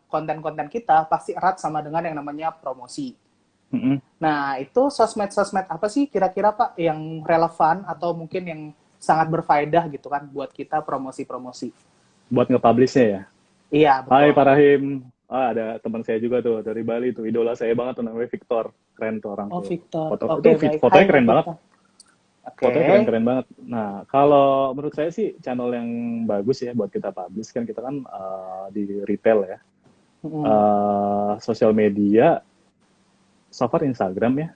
Speaker 2: konten-konten kita pasti erat sama dengan yang namanya promosi.
Speaker 1: Mm-mm.
Speaker 2: Nah, itu sosmed-sosmed apa sih kira-kira Pak yang relevan atau mungkin yang sangat berfaedah gitu kan buat kita promosi-promosi?
Speaker 1: Buat nge-publish-nya ya.
Speaker 2: Iya,
Speaker 1: Hai
Speaker 2: betul.
Speaker 1: Pak Rahim. Ada teman saya juga tuh dari Bali tuh. Idola saya banget tuh namanya Victor. Keren tuh orang
Speaker 2: Oh,
Speaker 1: tuh.
Speaker 2: Victor.
Speaker 1: Foto
Speaker 2: Oke,
Speaker 1: itu
Speaker 2: baik.
Speaker 1: fotonya
Speaker 2: Hai,
Speaker 1: keren
Speaker 2: Mas
Speaker 1: banget.
Speaker 2: Victor. Oke.
Speaker 1: Fotonya keren-keren banget. Nah, kalau menurut saya sih channel yang bagus ya buat kita publish kan kita kan di retail ya. Sosial media, so far Instagram ya.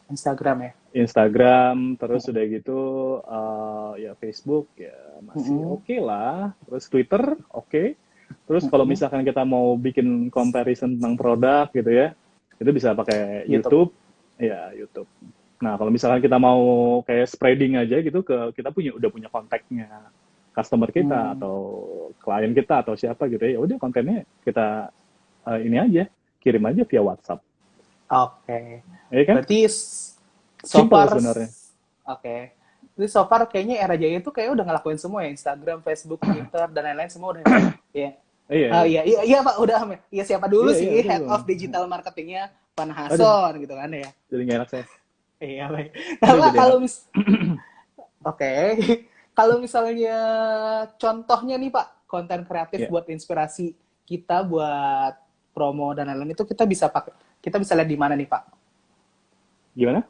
Speaker 2: Instagram ya.
Speaker 1: Instagram, terus udah gitu ya Facebook ya masih oke lah. Terus Twitter oke. Terus kalau misalkan kita mau bikin comparison tentang produk gitu ya, itu bisa pakai
Speaker 2: YouTube.
Speaker 1: YouTube. Ya, YouTube. Nah, kalau misalkan kita mau kayak spreading aja gitu kita udah punya kontaknya customer kita
Speaker 2: Hmm,
Speaker 1: atau klien kita atau siapa gitu ya udah kontennya kita ini aja kirim aja via WhatsApp.
Speaker 2: oke.
Speaker 1: Ya kan?
Speaker 2: Berarti so
Speaker 1: Simple
Speaker 2: far,
Speaker 1: sebenarnya.
Speaker 2: oke. Jadi so far kayaknya era Jaya itu kayak udah ngelakuin semua ya, Instagram, Facebook, Twitter, dan lain-lain semua udah ya Pak? Iya.
Speaker 1: Iya,
Speaker 2: Ah,
Speaker 1: iya.
Speaker 2: iya, iya, iya Pak, udah. Iya, siapa dulu
Speaker 1: Iya, iya,
Speaker 2: sih
Speaker 1: udah
Speaker 2: head
Speaker 1: belum.
Speaker 2: of digital marketingnya Pan
Speaker 1: Aduh,
Speaker 2: Hason gitu kan ya?
Speaker 1: jadi nggak enak saya.
Speaker 2: Iya, baik. Nah,
Speaker 1: Aduh,
Speaker 2: Pak,
Speaker 1: jadi
Speaker 2: kalau
Speaker 1: enak.
Speaker 2: oke, kalau misalnya contohnya nih Pak, konten kreatif
Speaker 1: Ya,
Speaker 2: buat inspirasi kita buat promo dan lain-lain itu kita bisa pakai, kita bisa lihat di mana nih Pak?
Speaker 1: gimana?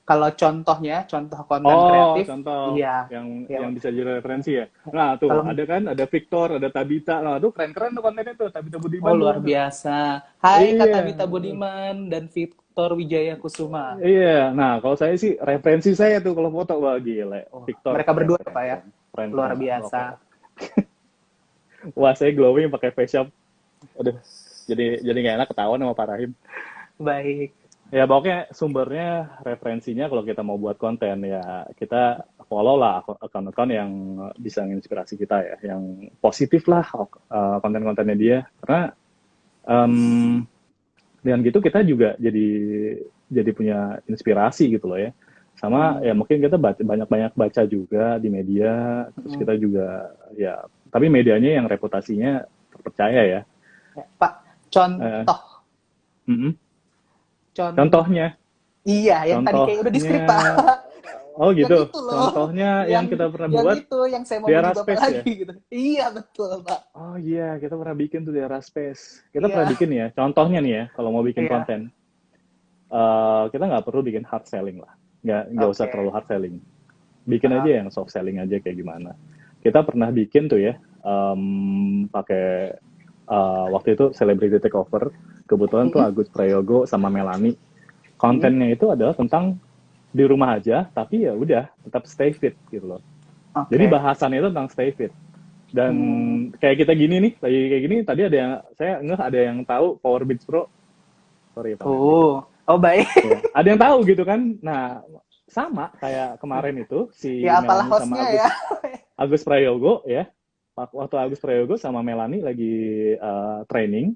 Speaker 2: Kalau contohnya, contoh konten
Speaker 1: Oh,
Speaker 2: kreatif,
Speaker 1: contoh
Speaker 2: iya, iya
Speaker 1: yang
Speaker 2: Pak.
Speaker 1: bisa jadi referensi ya. Nah, tuh
Speaker 2: Kalau
Speaker 1: ada kan, ada Victor, ada Tabita. Nah, tuh keren-keren tuh kontennya tuh. Tabita
Speaker 2: oh
Speaker 1: Budiman tuh.
Speaker 2: luar
Speaker 1: Aduh.
Speaker 2: biasa. Hai Kak
Speaker 1: Iya,
Speaker 2: Tabita Budiman dan Victor Wijaya Kusuma.
Speaker 1: iya. Nah, kalau saya sih referensi saya tuh kalau foto wah gila.
Speaker 2: Oh,
Speaker 1: Victor
Speaker 2: mereka
Speaker 1: keren
Speaker 2: berdua ya
Speaker 1: keren
Speaker 2: Pak ya.
Speaker 1: keren. Keren
Speaker 2: Luar
Speaker 1: keren lah. Oke.
Speaker 2: biasa.
Speaker 1: Wah, saya glowing pakai face shop. Aduh. Jadi nggak enak ketahuan sama Pak Rahim.
Speaker 2: Baik.
Speaker 1: Ya, pokoknya sumbernya, referensinya kalau kita mau buat konten ya kita follow lah akun-akun yang bisa menginspirasi kita ya, yang positif lah konten-kontennya dia. Karena em, dengan gitu kita juga jadi punya inspirasi gitu loh ya. Sama
Speaker 2: Mm,
Speaker 1: ya mungkin kita banyak-banyak baca juga di media, terus
Speaker 2: mm.
Speaker 1: kita juga ya, tapi medianya yang reputasinya terpercaya ya.
Speaker 2: Ya, Pak,
Speaker 1: Eh,
Speaker 2: contoh,
Speaker 1: mm-mm.
Speaker 2: contoh.
Speaker 1: Contohnya,
Speaker 2: Iya, yang tadi kayak udah di
Speaker 1: contohnya,
Speaker 2: skrip Pak.
Speaker 1: oh
Speaker 2: Yang
Speaker 1: gitu.
Speaker 2: itu loh,
Speaker 1: Contohnya yang kita pernah
Speaker 2: yang
Speaker 1: buat
Speaker 2: itu yang saya
Speaker 1: di
Speaker 2: mau muji
Speaker 1: era
Speaker 2: Bapak
Speaker 1: space ya.
Speaker 2: lagi gitu. Iya betul Pak.
Speaker 1: Oh iya, kita pernah bikin tuh di era space. Kita pernah
Speaker 2: Iya,
Speaker 1: bikin ya. Contohnya nih ya, kalau mau bikin
Speaker 2: iya.
Speaker 1: konten, kita nggak perlu bikin hard selling lah. Nggak usah terlalu
Speaker 2: Oke.
Speaker 1: hard selling. Bikin aja
Speaker 2: Ah,
Speaker 1: yang soft selling aja kayak gimana. Kita pernah bikin tuh ya, pakai waktu itu celebrity takeover. Kebetulan tuh
Speaker 2: mm-mm.
Speaker 1: Agus Prayogo sama Melani.
Speaker 2: Mm-mm.
Speaker 1: Kontennya itu adalah tentang di rumah aja, tapi ya udah tetap stay fit gitu loh. Jadi
Speaker 2: Oke.
Speaker 1: bahasannya itu tentang stay fit. Dan
Speaker 2: Hmm.
Speaker 1: kayak kita gini nih, lagi kayak gini, tadi ada yang, saya ngeh ada yang tahu Power Beats Pro. Sorry, pamer dikit.
Speaker 2: Oh, oh baik.
Speaker 1: Ya, ada yang tahu gitu kan. Nah, sama kayak kemarin itu, si
Speaker 2: Ya apalah
Speaker 1: Melani sama
Speaker 2: hostnya ya.
Speaker 1: Agus Prayogo ya. Waktu Agus Prayogo sama Melani lagi training,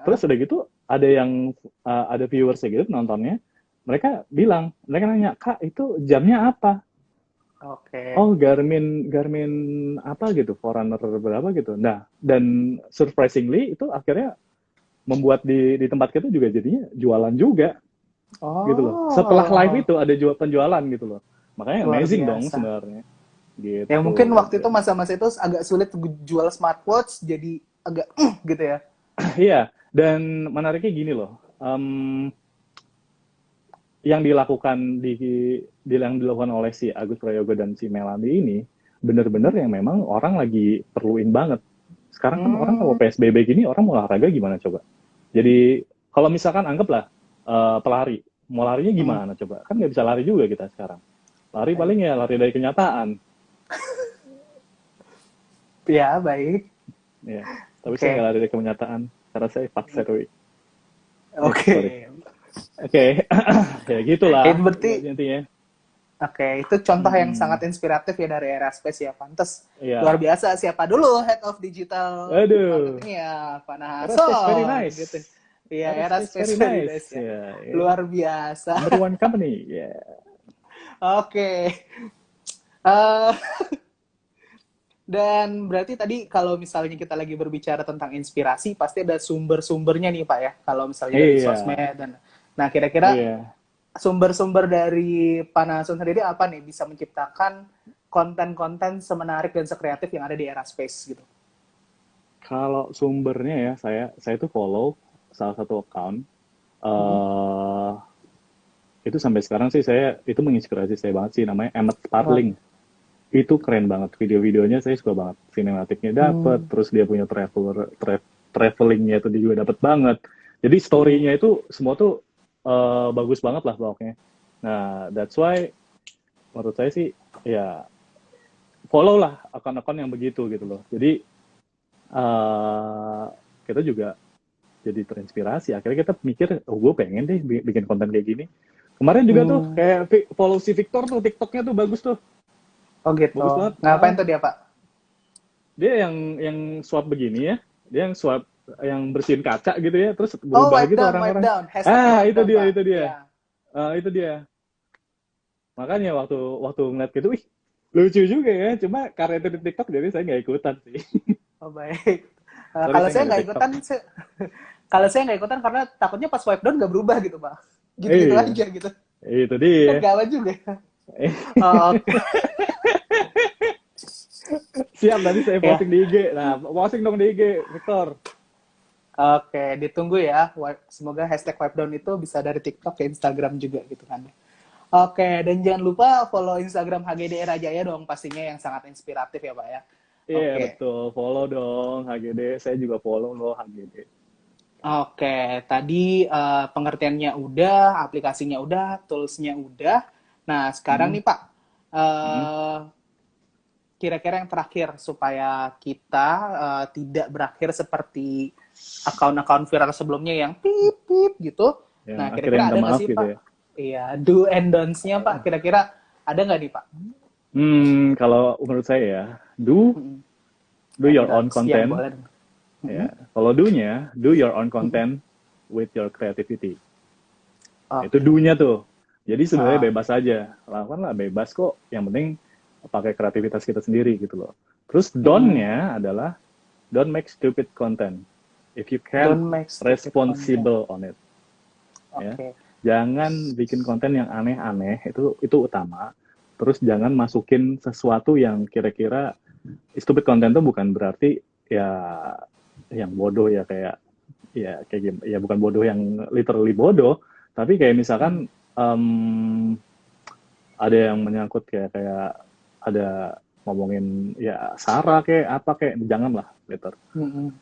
Speaker 1: terus
Speaker 2: Heeh.
Speaker 1: udah gitu, ada viewersnya gitu nontonnya, mereka nanya, Kak, itu jamnya apa?
Speaker 2: Oke.
Speaker 1: Oh, Garmin Garmin apa gitu, Forerunner berapa gitu. Nah, dan surprisingly itu akhirnya membuat di tempat kita juga jadinya jualan juga gitu loh. Setelah live
Speaker 2: Oh,
Speaker 1: itu ada penjualan gitu loh. Makanya
Speaker 2: luar
Speaker 1: amazing dong
Speaker 2: biasa.
Speaker 1: sebenarnya.
Speaker 2: Ya mungkin
Speaker 1: Gitu.
Speaker 2: waktu itu masa-masa itu agak sulit jual smartwatch, jadi agak gitu ya.
Speaker 1: Iya, dan menariknya gini loh. Yang dilakukan yang dilakukan oleh si Agus Prayogo dan si Melandi ini bener-bener
Speaker 2: Hmm.
Speaker 1: yang memang orang lagi perluin banget. Sekarang kan orang kalau
Speaker 2: Hmm.
Speaker 1: PSBB gini orang mau olahraga gimana coba? Jadi kalau misalkan anggaplah pelari, mau larinya
Speaker 2: Hmm.
Speaker 1: gimana coba? Kan nggak bisa lari juga kita sekarang. Lari
Speaker 2: Baik.
Speaker 1: paling ya lari dari kenyataan.
Speaker 2: Ya, baik.
Speaker 1: Ya, tapi saya nggak
Speaker 2: Oke.
Speaker 1: lari dari kenyataan karena saya vakserui. Sorry.
Speaker 2: Oke.
Speaker 1: Oke, ya
Speaker 2: Itu
Speaker 1: gitulah
Speaker 2: berarti
Speaker 1: intinya.
Speaker 2: oke, itu contoh yang sangat
Speaker 1: Mm-mm.
Speaker 2: inspiratif ya dari Eraspace ya. Pantes luar
Speaker 1: Ya,
Speaker 2: biasa. Siapa dulu Head of Digital
Speaker 1: aduh,
Speaker 2: Marketing ya? Pak
Speaker 1: aerospace very
Speaker 2: Nahason gitu.
Speaker 1: nice.
Speaker 2: Iya,
Speaker 1: Aerospace
Speaker 2: Eraspace
Speaker 1: very
Speaker 2: very
Speaker 1: nice.
Speaker 2: nice ya.
Speaker 1: Ya, yeah.
Speaker 2: Luar biasa.
Speaker 1: Number one company. Ya. Yeah.
Speaker 2: Oke. Eh, dan berarti tadi kalau misalnya kita lagi berbicara tentang inspirasi, pasti ada sumber-sumbernya nih Pak ya. Kalau misalnya dari
Speaker 1: Iya,
Speaker 2: sosmed dan nah kira-kira
Speaker 1: iya.
Speaker 2: sumber-sumber dari Panasun sendiri apa nih bisa menciptakan konten-konten semenarik dan sekreatif yang ada di era space gitu.
Speaker 1: Kalau sumbernya ya, saya tuh follow salah satu account.
Speaker 2: Hmm.
Speaker 1: eh itu sampai sekarang sih itu menginspirasi saya banget sih, namanya Emmet
Speaker 2: Wah.
Speaker 1: Sparling. Itu keren banget, video-videonya saya suka banget. Sinematiknya dapet,
Speaker 2: Hmm.
Speaker 1: terus dia punya travelingnya itu dia juga dapet banget. Jadi
Speaker 2: Hmm.
Speaker 1: story-nya itu semua tuh bagus banget lah pokoknya. Nah, that's why menurut saya sih ya follow lah akun-akun yang begitu gitu loh. Jadi kita juga jadi terinspirasi. Akhirnya kita mikir, oh gue pengen deh bikin konten kayak gini. Kemarin juga tuh
Speaker 2: Hmm.
Speaker 1: kayak follow si Victor tuh, TikToknya tuh bagus tuh.
Speaker 2: Oh gitu.
Speaker 1: Bagus banget.
Speaker 2: Ngapain tuh dia, Pak?
Speaker 1: Dia yang swap begini ya. Dia yang swap yang bersihin kaca gitu ya, terus
Speaker 2: Oh,
Speaker 1: berubah gitu
Speaker 2: wipe
Speaker 1: orang-orang.
Speaker 2: down. Hashtagnya
Speaker 1: Ah,
Speaker 2: wipe
Speaker 1: itu
Speaker 2: down,
Speaker 1: dia,
Speaker 2: Pak.
Speaker 1: itu dia.
Speaker 2: Iya.
Speaker 1: Itu dia. Makanya waktu waktu ngeliat gitu, wih, lucu juga ya. Cuma karena itu di TikTok jadi saya nggak ikutan sih.
Speaker 2: Oh, baik.
Speaker 1: Sorry
Speaker 2: Kalau
Speaker 1: saya
Speaker 2: saya
Speaker 1: nggak ada
Speaker 2: nggak
Speaker 1: TikTok.
Speaker 2: ikutan, kalau saya nggak ikutan karena takutnya pas wipe down nggak berubah gitu, Pak. Gitu-gitu
Speaker 1: Iya,
Speaker 2: aja gitu.
Speaker 1: itu
Speaker 2: Kan
Speaker 1: dia.
Speaker 2: gawat juga. Oh, oke.
Speaker 1: Siap, nanti saya
Speaker 2: Ya.
Speaker 1: posting di IG. Nah, posting dong di IG, Victor.
Speaker 2: Oke, ditunggu ya. Semoga hashtag wipe down itu bisa dari TikTok ke Instagram juga gitu kan. Oke, dan jangan lupa follow Instagram HGD Rajaya dong pastinya yang sangat inspiratif ya, Pak ya.
Speaker 1: Iya,
Speaker 2: Oke.
Speaker 1: betul. Follow dong HGD. Saya juga follow loh HGD.
Speaker 2: Oke, tadi pengertiannya udah, aplikasinya udah, toolsnya udah. Nah, sekarang
Speaker 1: Hmm,
Speaker 2: nih Pak,
Speaker 1: hmm.
Speaker 2: eh, kira-kira yang terakhir supaya kita tidak berakhir seperti akun-akun viral sebelumnya yang pip pip gitu.
Speaker 1: Yang
Speaker 2: Nah,
Speaker 1: akhirnya
Speaker 2: kira-kira
Speaker 1: minta
Speaker 2: ada nggak
Speaker 1: maaf
Speaker 2: sih
Speaker 1: gitu
Speaker 2: Pak?
Speaker 1: ya.
Speaker 2: Iya, do and don'ts-nya Pak. Kira-kira ada nggak nih Pak?
Speaker 1: Kalau menurut saya ya, do
Speaker 2: Mm-mm.
Speaker 1: do
Speaker 2: And
Speaker 1: your own
Speaker 2: don'ts, ya
Speaker 1: content.
Speaker 2: boleh. Mm-mm.
Speaker 1: Ya, kalau do-nya, do your own
Speaker 2: Mm-mm.
Speaker 1: content with your creativity. Itu
Speaker 2: Oke.
Speaker 1: do-nya tuh. Jadi sebenarnya
Speaker 2: Ah,
Speaker 1: bebas aja. Lakukanlah bebas kok. Yang penting pakai kreativitas kita sendiri gitu loh. Terus
Speaker 2: mm-mm.
Speaker 1: don't-nya adalah don't make stupid content. If you can
Speaker 2: Don't make stupid content.
Speaker 1: responsible on it, ya.
Speaker 2: Oke.
Speaker 1: Jangan bikin konten yang aneh-aneh, itu utama. Terus jangan masukin sesuatu yang kira-kira stupid content tuh bukan berarti ya yang bodoh ya kayak gimana ya, bukan bodoh yang literally bodoh, tapi kayak
Speaker 2: Mm.
Speaker 1: misalkan ada yang menyangkut kayak ada ngomongin ya sara kayak apa kayak janganlah liter
Speaker 2: Mm-mm.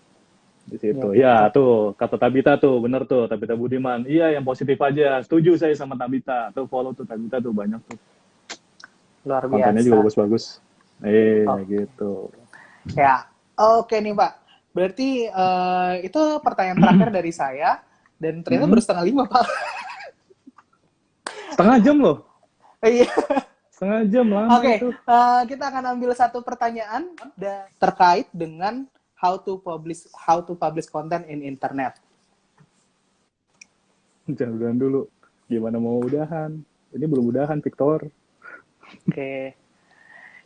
Speaker 1: di
Speaker 2: Ya,
Speaker 1: situ ya.
Speaker 2: oke.
Speaker 1: Tuh kata Tabita tuh bener tuh, Tabita Budiman, iya yang positif aja, setuju saya sama Tabita tuh, follow tuh Tabita tuh, banyak tuh
Speaker 2: Luar
Speaker 1: kontennya juga
Speaker 2: biasa.
Speaker 1: bagus-bagus
Speaker 2: Oh,
Speaker 1: gitu.
Speaker 2: ya. Oke nih, Pak. Berarti itu pertanyaan terakhir dari saya dan ternyata baru
Speaker 1: Mm-mm.
Speaker 2: setengah lima, Pak.
Speaker 1: Setengah jam loh,
Speaker 2: Iya.
Speaker 1: setengah jam lama
Speaker 2: Oke,
Speaker 1: itu.
Speaker 2: kita akan ambil satu pertanyaan terkait dengan how to publish content in internet.
Speaker 1: Jangan dulu, gimana mau udahan, ini belum udahan Victor.
Speaker 2: Oke.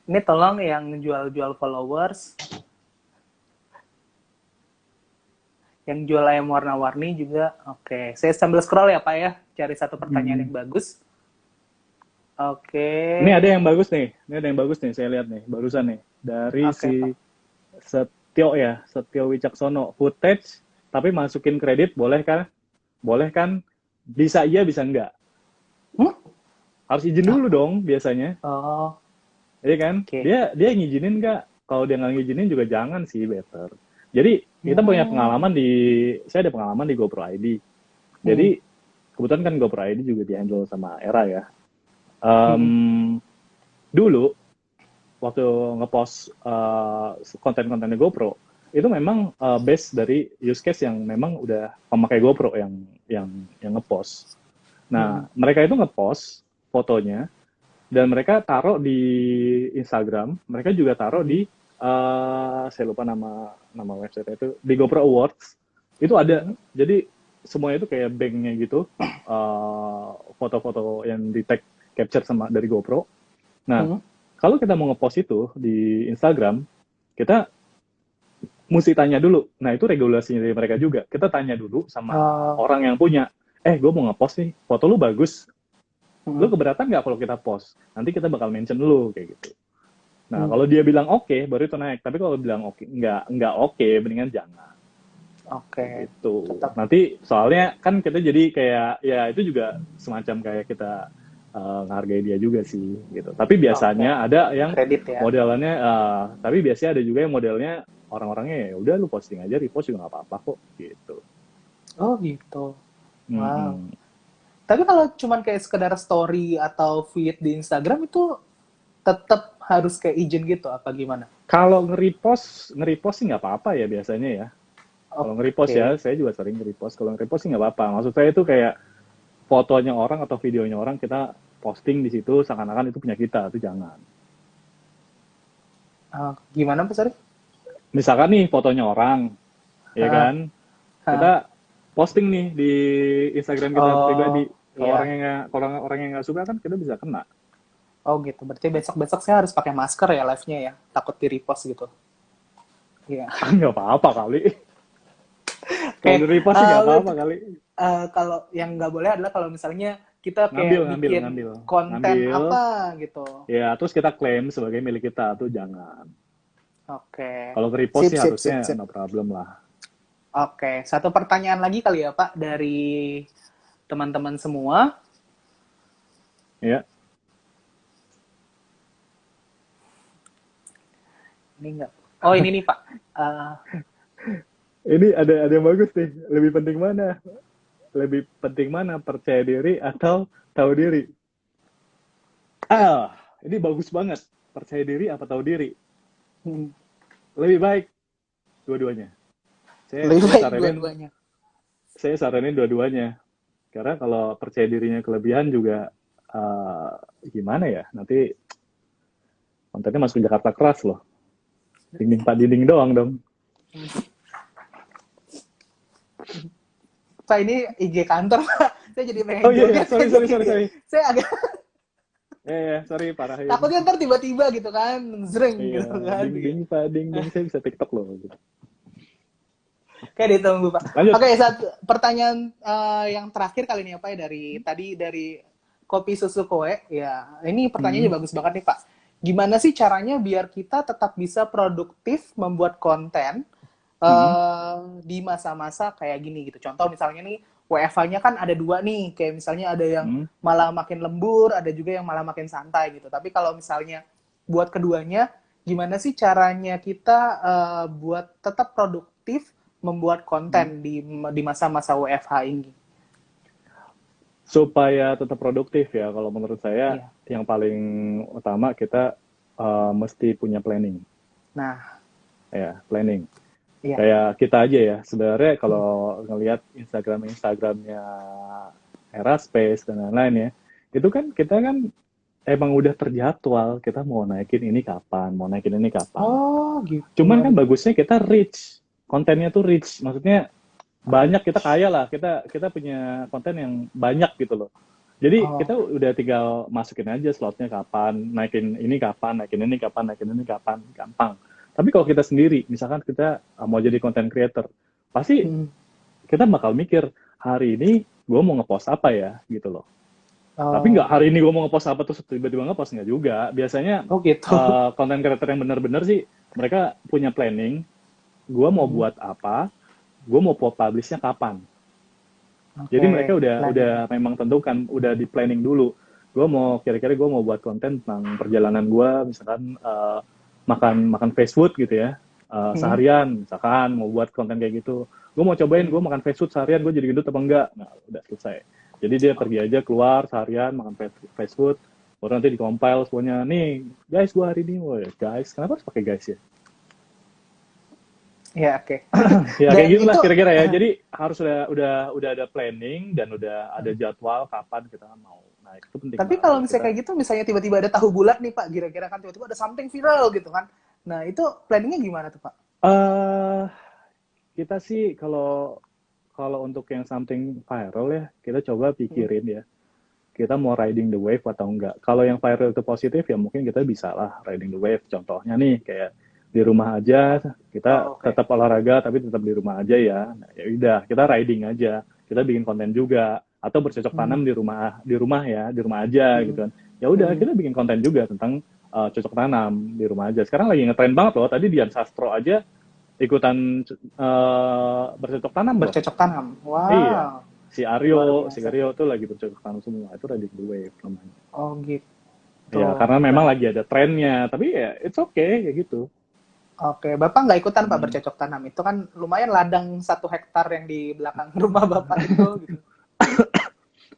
Speaker 2: Ini tolong yang jual-jual followers, yang jual ayam warna-warni juga. Oke, saya sambil scroll ya Pak ya, cari satu pertanyaan yang bagus. Oke,
Speaker 1: Ini ada yang bagus nih, saya lihat nih, barusan nih, dari
Speaker 2: oke Pak.
Speaker 1: si Setio Wicaksono, footage, tapi masukin kredit boleh kan? Boleh kan? Bisa iya, bisa enggak.
Speaker 2: Hmm?
Speaker 1: Harus izin dulu dong biasanya,
Speaker 2: Oh,
Speaker 1: iya kan?
Speaker 2: oke.
Speaker 1: Dia ngizinin nggak? Kalau dia nggak ngizinin juga jangan sih, better. Jadi kita punya
Speaker 2: Hmm.
Speaker 1: pengalaman saya ada pengalaman di GoPro ID.
Speaker 2: Hmm.
Speaker 1: Jadi kebetulan kan GoPro ID juga di-handle sama Era ya.
Speaker 2: Hmm.
Speaker 1: Dulu waktu ngepost konten-kontennya GoPro itu memang base dari use case yang memang udah pemakai GoPro yang ngepost.
Speaker 2: Hmm.
Speaker 1: Nah, mereka itu ngepost fotonya dan mereka taruh di Instagram, mereka juga taruh
Speaker 2: Hmm.
Speaker 1: di saya lupa nama website itu, di GoPro Awards. Itu ada.
Speaker 2: Hmm.
Speaker 1: Jadi semuanya itu kayak banknya gitu, foto-foto yang di tag capture sama dari GoPro. Nah,
Speaker 2: Hmm.
Speaker 1: kalau kita mau ngepost itu di Instagram, kita mesti tanya dulu. Nah, itu regulasinya dari mereka juga. Kita tanya dulu sama
Speaker 2: Oh.
Speaker 1: orang yang punya, gue mau ngepost nih, foto lu bagus. Lu
Speaker 2: Hmm.
Speaker 1: keberatan nggak kalau kita post? Nanti kita bakal mention lu, kayak gitu. Nah,
Speaker 2: Hmm.
Speaker 1: kalau dia bilang oke, baru itu naik. Tapi kalau bilang oke, nggak oke, mendingan jangan.
Speaker 2: Oke,
Speaker 1: Gitu.
Speaker 2: tetap.
Speaker 1: Nanti soalnya kan kita jadi kayak, ya itu juga semacam kayak kita ngehargai dia juga sih, gitu. Tapi
Speaker 2: Oke,
Speaker 1: biasanya ada yang
Speaker 2: kredit ya.
Speaker 1: modelannya, tapi biasanya ada juga yang modelnya orang-orangnya ya udah lu posting aja, repost juga nggak apa-apa kok, gitu.
Speaker 2: Oh gitu. Wow.
Speaker 1: Mm-mm.
Speaker 2: Tapi kalau cuman kayak sekedar story atau feed di Instagram itu tetap harus kayak izin gitu apa gimana?
Speaker 1: Kalau nge-repost sih nggak apa-apa ya biasanya ya. Kalau nge-repost ya,
Speaker 2: Oke.
Speaker 1: saya juga sering nge-repost. Kalau nge-repost sih nggak apa-apa. Maksud saya itu kayak fotonya orang atau videonya orang kita posting di situ seakan-akan itu punya kita, itu jangan.
Speaker 2: Gimana Pak, sorry?
Speaker 1: Misalkan nih fotonya orang, ya
Speaker 2: Ah,
Speaker 1: kan?
Speaker 2: ah.
Speaker 1: Kita posting nih di Instagram kita pribadi.
Speaker 2: Oh,
Speaker 1: Kalau
Speaker 2: iya.
Speaker 1: orang yang nggak suka kan kita bisa kena.
Speaker 2: Oh gitu. Berarti besok-besok saya harus pakai masker ya live-nya ya. Takut di repost gitu. Iya.
Speaker 1: Nggak apa-apa kali.
Speaker 2: Oke.
Speaker 1: Kalau di repost sih nggak apa-apa kali.
Speaker 2: Kalau yang nggak boleh adalah kalau misalnya kita
Speaker 1: Ngambil,
Speaker 2: kayak
Speaker 1: ngambil,
Speaker 2: bikin
Speaker 1: ngambil,
Speaker 2: konten
Speaker 1: ngambil.
Speaker 2: apa gitu.
Speaker 1: Ya, terus kita klaim sebagai milik kita tuh jangan.
Speaker 2: Oke.
Speaker 1: Kalau repost
Speaker 2: Sip,
Speaker 1: sih
Speaker 2: sip, sip,
Speaker 1: harusnya
Speaker 2: sip.
Speaker 1: no problem lah.
Speaker 2: Oke. Satu pertanyaan lagi kali ya Pak dari teman-teman semua.
Speaker 1: Ya,
Speaker 2: Ini enggak. Oh ini nih Pak. Eh,
Speaker 1: ini ada yang bagus nih. Lebih penting mana? Lebih penting mana percaya diri atau tahu diri? Ah, ini bagus banget. Percaya diri apa tahu diri?
Speaker 2: hmm,
Speaker 1: Lebih baik dua-duanya. Saya
Speaker 2: lebih
Speaker 1: saya
Speaker 2: baik
Speaker 1: saranin
Speaker 2: dua-duanya.
Speaker 1: saya saranin dua-duanya. Karena kalau percaya dirinya kelebihan juga gimana ya? Nanti kontennya masuk Jakarta keras loh. Dinding pak dinding doang dong.
Speaker 2: Pak ini IG kantor Pak. Saya jadi pengen
Speaker 1: Oh iya, iya.
Speaker 2: joget.
Speaker 1: Sorry.
Speaker 2: Saya agak
Speaker 1: Sorry, parahin.
Speaker 2: takutnya ntar tiba-tiba gitu kan, zreng
Speaker 1: Iya,
Speaker 2: gitu kan.
Speaker 1: ding ding pak ding ding, saya bisa TikTok loh. Gitu.
Speaker 2: Kayak ditunggu Pak.
Speaker 1: Lanjut.
Speaker 2: Oke, satu pertanyaan yang terakhir kali ini apa ya dari kopi susu kowe ya. Ini pertanyaannya
Speaker 1: Hmm.
Speaker 2: bagus banget nih Pak. Gimana sih caranya biar kita tetap bisa produktif membuat konten
Speaker 1: Hmm.
Speaker 2: di masa-masa kayak gini gitu. Contoh misalnya nih WFH-nya kan ada dua nih, kayak misalnya ada yang
Speaker 1: Hmm.
Speaker 2: malah makin lembur, ada juga yang malah makin santai gitu. Tapi kalau misalnya buat keduanya, gimana sih caranya kita buat tetap produktif membuat
Speaker 1: Hmm.
Speaker 2: konten di masa-masa WFH ini?
Speaker 1: Supaya tetap produktif ya, kalau menurut saya
Speaker 2: Iya.
Speaker 1: yang paling utama kita mesti punya planning.
Speaker 2: Nah,
Speaker 1: Ya, planning.
Speaker 2: iya.
Speaker 1: Kayak kita aja ya, sebenarnya kalau ngelihat Instagramnya Eraspace dan lain-lain ya, itu kan kita kan emang udah terjadwal, kita mau naikin ini kapan, mau naikin ini kapan.
Speaker 2: Oh, gitu.
Speaker 1: Cuman kan bagusnya kita reach, kontennya tuh reach, maksudnya banyak, kita kaya lah, kita punya konten yang banyak gitu loh. Jadi
Speaker 2: Oh,
Speaker 1: kita udah tinggal masukin aja slotnya kapan, naikin ini kapan, naikin ini kapan, naikin ini kapan, gampang. Tapi kalau kita sendiri, misalkan kita mau jadi content creator, pasti
Speaker 2: hmm.
Speaker 1: kita bakal mikir, hari ini gue mau ngepost apa ya, gitu loh. Tapi nggak
Speaker 2: Oh,
Speaker 1: hari ini gue mau ngepost apa terus tiba-tiba ngepost, nggak juga. Biasanya
Speaker 2: oh gitu.
Speaker 1: content creator yang bener-bener sih, mereka punya planning, gue mau
Speaker 2: Hmm.
Speaker 1: buat apa, gue mau publishnya kapan. Jadi mereka
Speaker 2: Oke,
Speaker 1: udah
Speaker 2: planning.
Speaker 1: memang tentukan, udah di planning dulu. Gue mau kira-kira gue mau buat konten tentang perjalanan gue, misalkan makan makan fast food gitu ya,
Speaker 2: Hmm.
Speaker 1: seharian, misalkan mau buat konten kayak gitu. Gue mau cobain
Speaker 2: Hmm.
Speaker 1: gue makan fast food seharian, gue jadi gendut apa enggak. Nah, udah selesai. Jadi dia pergi aja keluar seharian makan fast food, baru nanti di-compile semuanya. Nih, guys, gue hari ini, woi guys, kenapa harus pakai guys ya?
Speaker 2: Ya, oke.
Speaker 1: Ya kayak
Speaker 2: Dan
Speaker 1: gitulah
Speaker 2: itu
Speaker 1: kira-kira ya. Jadi harus udah ada planning dan udah ada jadwal kapan kita mau naik. Itu penting
Speaker 2: tapi
Speaker 1: banget
Speaker 2: kalau
Speaker 1: buat
Speaker 2: misalnya
Speaker 1: kita.
Speaker 2: kayak gitu, misalnya tiba-tiba ada tahu bulat nih Pak, kira-kira kan tiba-tiba ada something viral gitu kan. Nah, itu planningnya gimana tuh Pak?
Speaker 1: eh kita sih kalau kalau untuk yang something viral ya, kita coba
Speaker 2: Hmm.
Speaker 1: pikirin ya. Kita mau riding the wave atau enggak. Kalau yang viral itu positif ya mungkin kita bisa lah riding the wave. Contohnya nih kayak di rumah aja kita
Speaker 2: Oh, oke.
Speaker 1: tetap olahraga tapi tetap di rumah aja ya. Nah, ya udah kita riding aja. Kita bikin konten juga atau bercocok
Speaker 2: Hmm.
Speaker 1: tanam di rumah ya, di rumah aja
Speaker 2: Hmm.
Speaker 1: gitu kan. Ya udah
Speaker 2: Hmm.
Speaker 1: kita bikin konten juga tentang cocok tanam di rumah aja. Sekarang lagi ngetren banget loh. Tadi Dian Sastro aja ikutan bercocok tanam loh.
Speaker 2: Bercocok tanam.
Speaker 1: Iya,
Speaker 2: Wow, luar
Speaker 1: Si
Speaker 2: biasa.
Speaker 1: Aryo tuh lagi bercocok tanam semua. Itu riding the wave namanya.
Speaker 2: Oh, gitu.
Speaker 1: Ya, karena memang
Speaker 2: Keren.
Speaker 1: lagi ada trennya. Tapi ya, it's okay, kayak gitu.
Speaker 2: Oke, Bapak nggak ikutan Pak
Speaker 1: Hmm.
Speaker 2: bercocok tanam? Itu kan lumayan ladang 1 hektar yang di belakang rumah Bapak itu gitu.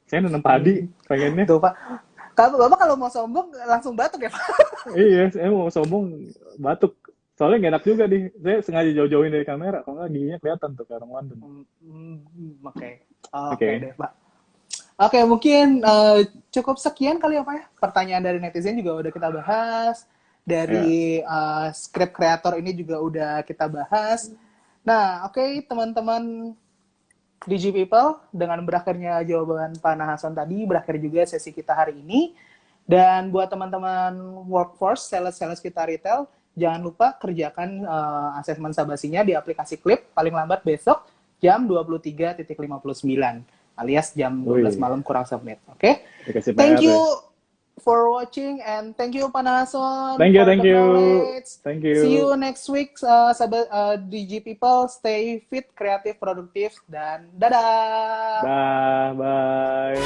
Speaker 1: Saya nanam padi,
Speaker 2: Hmm.
Speaker 1: pengennya.
Speaker 2: Tuh Pak. Kalau Bapak kalau mau sombong langsung batuk ya Pak?
Speaker 1: Iya, saya mau sombong, batuk. Soalnya nggak enak juga nih. Saya sengaja jauh-jauhin dari kamera. Kalau nggak giginya kelihatan tuh, kayak orang London.
Speaker 2: Oke. Oke
Speaker 1: Oke.
Speaker 2: deh Pak. Oke, mungkin cukup sekian kali ya Pak ya. Pertanyaan dari netizen juga udah kita bahas.
Speaker 1: Ya,
Speaker 2: Dari script creator ini juga udah kita bahas. Nah, oke teman-teman Digi People, dengan berakhirnya jawaban Pak Nahason tadi, berakhir juga sesi kita hari ini. Dan buat teman-teman workforce, sales-sales kita retail, jangan lupa kerjakan asesmen sabasinya di aplikasi Clip paling lambat besok jam 23.59 alias jam 12
Speaker 1: wih,
Speaker 2: malam kurang semenit. Oke?
Speaker 1: dikasih
Speaker 2: Thank
Speaker 1: PR
Speaker 2: you
Speaker 1: ya.
Speaker 2: for watching and thank you Pak Nahason
Speaker 1: Thank you,
Speaker 2: for
Speaker 1: thank
Speaker 2: the
Speaker 1: you,
Speaker 2: knowledge.
Speaker 1: thank
Speaker 2: See
Speaker 1: you.
Speaker 2: you next week, DG People. Stay fit, kreatif, produktif, dan dadah!
Speaker 1: Dah, bye.